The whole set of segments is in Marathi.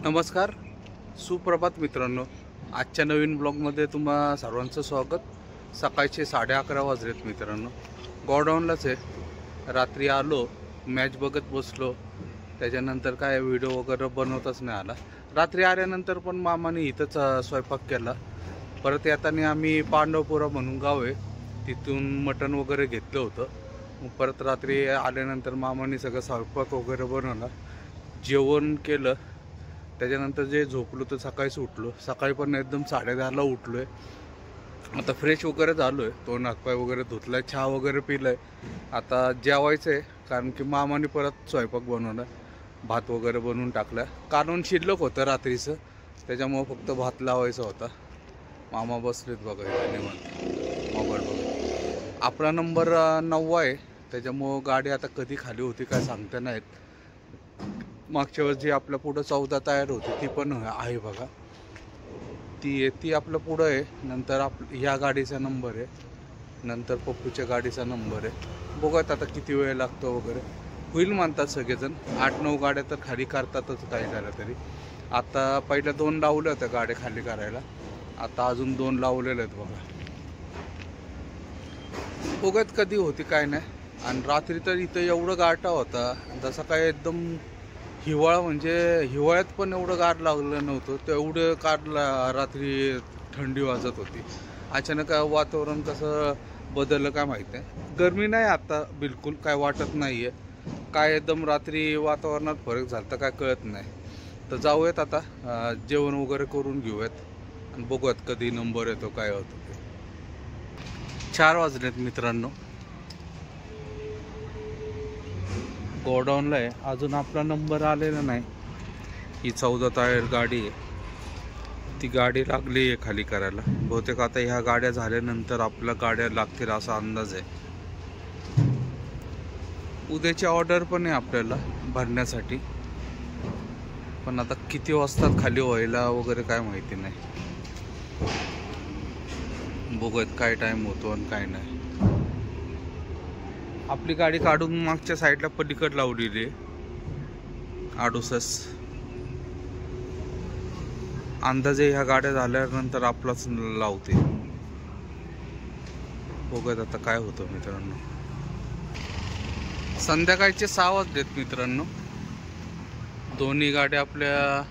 नमस्कार, सुप्रभात मित्रांनो. आजच्या नवीन ब्लॉगमध्ये तुम्हा सर्वांचं स्वागत. सकाळचे 11:30 वाजलेत मित्रांनो. गोडाऊनलाच आहे. रात्री आलो, मॅच बघत बसलो. त्याच्यानंतर काय व्हिडिओ वगैरे बनवताच नाही आला. रात्री आल्यानंतर पण मामाने इथंच स्वयंपाक केला. परत येताना आम्ही पांडवपुरा म्हणून गाव आहे, तिथून मटण वगैरे घेतलं होतं. मग परत रात्री आल्यानंतर मामाने सगळं स्वयंपाक वगैरे बनवला, जेवण केलं. त्याच्यानंतर जे झोपलो तर सकाळीच उठलो. सकाळी पण एकदम 10:30ला उठलो आहे. आता फ्रेश वगैरे झालो आहे, तोंड हातपाय वगैरे धुतला आहे, चहा वगैरे पिलं आहे. आता जेवायचं आहे, कारण की मामाने परत स्वयंपाक बनवला. भात वगैरे बनवून टाकला. कालवण शिल्लक होतं रात्रीचं, त्याच्यामुळं फक्त भात लावायचा होता. मामा बसलेत बघा निवांत मोबाईल बघा. आपला नंबर 9 आहे, त्याच्यामुळं गाडी आता कधी खाली होती काय सांगता नाहीत. मागच्या वेळेस जी आपल्या पुढं 14 तयार होती ती पण आहे बघा. ती आपल्या पुढं आहे. नंतर ह्या गाडीचा नंबर आहे, नंतर पप्पूच्या गाडीचा नंबर आहे. बघूयात आता किती वेळ लागतो वगैरे. होईल म्हणतात सगळेजण. 8-9 गाड्या तर खाली करतातच काही झालं तरी. आता पहिल्या 2 लावल्या होत्या गाड्या खाली करायला, आता अजून 2 लावलेल्या आहेत बघा. बघूयात कधी होती काय नाही. आणि रात्री तर इथं एवढं गारठा होता, जसं काय एकदम हिवाळा, म्हणजे हिवाळ्यात पण एवढं गार लागलं नव्हतं. तेवढं रात्री थंडी वाजत होती. अचानक वातावरण कसं बदललं काय माहीत नाही. गरमी नाही आता बिलकुल, काय वाटत नाही आहे. काय एकदम रात्री वातावरणात फरक झाला तर काय कळत नाही. तर जाऊयात आता, जेवण वगैरे करून घेऊयात आणि बघूयात कधी नंबर येतो काय होतं ते. 4 वाजलेत मित्रांनो. गोडाऊनला आहे, अजून आपला नंबर आलेला नाही. ही 14 टायर गाडी आहे, ती गाडी लागली आहे खाली करायला. बहुतेक आता ह्या गाड्या झाल्यानंतर आपल्या गाड्या लागतील असा अंदाज आहे. उद्याची ऑर्डर पण आहे आपल्याला भरण्यासाठी, पण आता किती वाजतात खाली व्हायला वगैरे काय माहिती नाही. बघूयात काय टाइम होतो आणि काय नाही. आपली गाडी काढून मागच्या साईडला पलीकड लावलेली आहे 68. अंदाजे ह्या गाड्या झाल्यानंतर आपलाच लावते. बघूयात आता काय होतं मित्रांनो. संध्याकाळचे 6 वाजलेत मित्रांनो. दोन्ही गाड्या आपल्या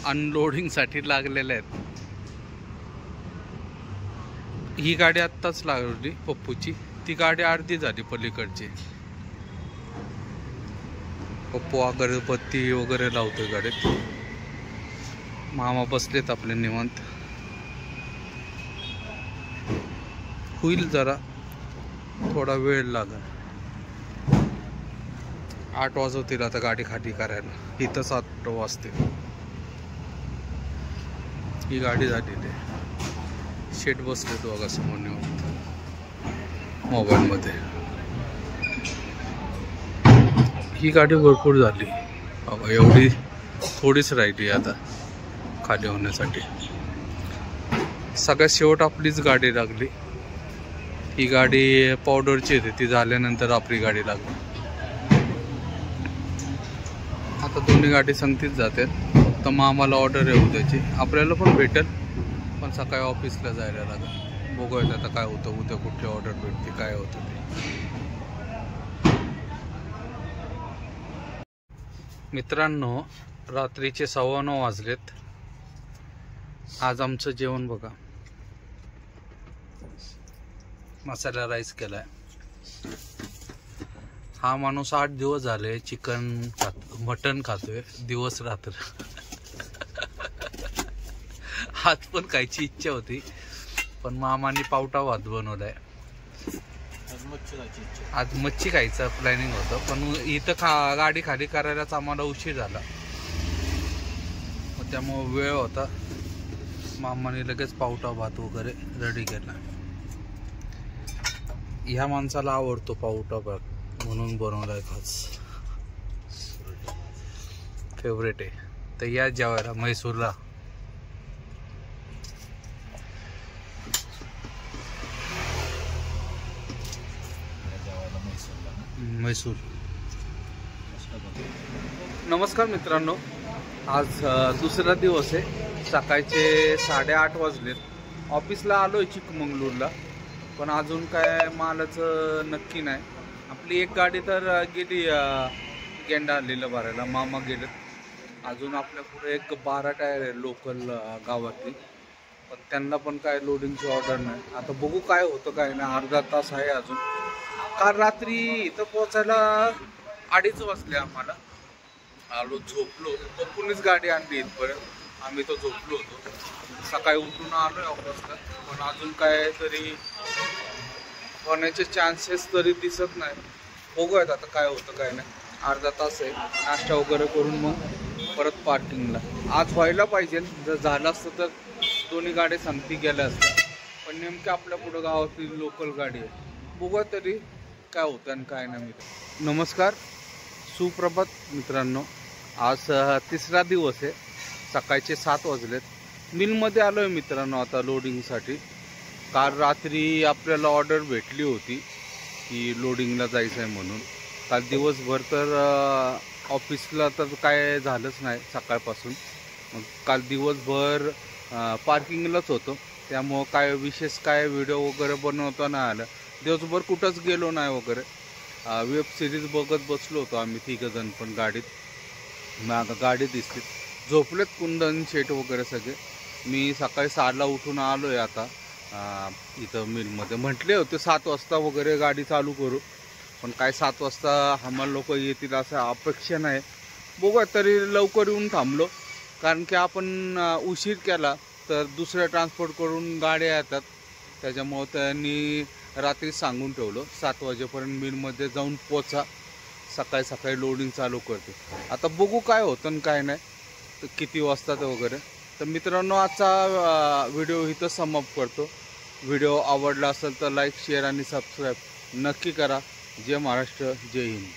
अनलोडिंगसाठी लागलेल्या आहेत. ही गाडी आत्ताच लागली पप्पूची, ती गाडी अर्धी झाली पलीकडची. पप्पू अगरबत्ती वगैरे लावतोय गाडीत. मामा बसलेत आपले निवांत. होईल जरा, थोडा वेळ लागेल. 8 वाजवतील आता गाडी खाली करायला. इथंच 8 वाजतील. ही गाडी झालेली आहे. शेट बसलेत बघा समोर निवांत मोबाईलमध्ये. ही गाडी भरपूर झाली बाबा, एवढी थोडीच राहिली आता खाली होण्यासाठी. सगळ्यात शेवट आपलीच गाडी लागली. ही गाडी पावडरची होती, ती झाल्यानंतर आपली गाडी लागली. आता दोन्ही गाडी संगतीच जातात. फक्त मग आम्हाला ऑर्डर आहे उद्याची. आपल्याला पण भेटेल, पण सकाळी ऑफिसला जायला लागेल. बघूयात आता काय होतं, उद्या कुठली ऑर्डर भेटते काय होतं ते. मित्रांनो, रात्रीचे 9:15 वाजलेत. आज आमचं जेवण बघा, मसाला राईस केलाय. हा माणूस 8 दिवस झाले मटण खातोय दिवस रात्र. आज पण खायची इच्छा होती, पण मामाने पावटा भात बनवलाय. आज मच्छी खायचं प्लॅनिंग होतं, पण इथं गाडी खाली करायलाच आम्हाला उशीर झाला. त्यामुळे वेळ होता. मामाने लगेच पावटा भात वगैरे रेडी केला. ह्या माणसाला आवडतो पावटा भात, म्हणून बनवलाय खास. फेवरेट आहे. तर या जेवायला म्हैसूरला. म्हैसूर नमस्कार मित्रांनो, आज दुसरा दिवस आहे. सकाळचे 8:30 वाजलेत. ऑफिसला आलोय चिकमंगळूरला, पण अजून काय मालाचं नक्की नाही. आपली एक गाडी तर गेली गेंडा आलेलं भरायला, मामा गेलेत. अजून आपल्या पुढे एक 12 टायर आहे लोकल गावातली, पण त्यांना पण काय लोडिंगची ऑर्डर नाही. आता बघू काय होतं काय नाही. अर्धा तास आहे अजून. काल रात्री इथं पोहोचायला 2:30 वाजले आम्हाला. आलो, झोपलो, कोणीच गाडी आणली इथपर्यंत. आम्ही तो झोपलो होतो. सकाळी उठून आलोय ऑफिसला, पण अजून काय तरी होण्याचे चान्सेस तरी दिसत नाही. बघूयात आता काय होतं काय नाही. अर्धा तास आहे, नाश्ता वगैरे करून मग परत पार्किंगला. आज व्हायला पाहिजे. जर झालं असतं तर दोन्ही गाड्या संगती गेल्या असत्या, पण नेमक्या आपल्या पुढं गावातील लोकल गाडी आहे. बघूया तरी काय होतं आणि काय नाही. नमस्कार, सुप्रभात मित्रांनो. आज तिसरा दिवस आहे. सकाळचे 7 वाजलेत. मिलमध्ये आलो आहे मित्रांनो आता लोडिंगसाठी. काल रात्री आपल्याला ऑर्डर भेटली होती की लोडिंगला जायचं आहे म्हणून. काल दिवसभर तर ऑफिसला तर काय झालंच नाही सकाळपासून. मग काल दिवसभर पार्किंगलाच होतो, त्यामुळं काय विशेष काय व्हिडिओ वगैरे बनवता नाही आलं. दिवसभर कुठंच गेलो नाही वगैरे. वेब सिरीज बघत बसलो होतो आम्ही तिघंजण पण गाडीत. मग गाडी दिसते, झोपलेत कुंदन शेट वगैरे सगळे. मी सकाळी 6ला उठून आलो आहे आता इथं मिलमध्ये. म्हटले होते 7 वाजता वगैरे गाडी चालू करू, पण काय 7 वाजता आम्हाला लोक येतील असं अपेक्षा नाही. बघूया तरी लवकर येऊन थांबलो, कारण की आपण उशीर केला तर दुसऱ्या ट्रान्सपोर्ट करून गाड्या येतात. त्याच्यामुळं त्यांनी रात्री सांगून ठेवलं 7 वाजेपर्यंत मिलमध्ये जाऊन पोचा, सकाळी सकाळी लोडिंग चालू करते. आता बघू काय होतं आणि काय नाही, तर किती वाजतात वगैरे. तर मित्रांनो, आजचा व्हिडिओ इथं समाप्त करतो. व्हिडिओ आवडला असेल तर लाईक, शेअर आणि सबस्क्राईब नक्की करा. जय महाराष्ट्र, जय हिंद.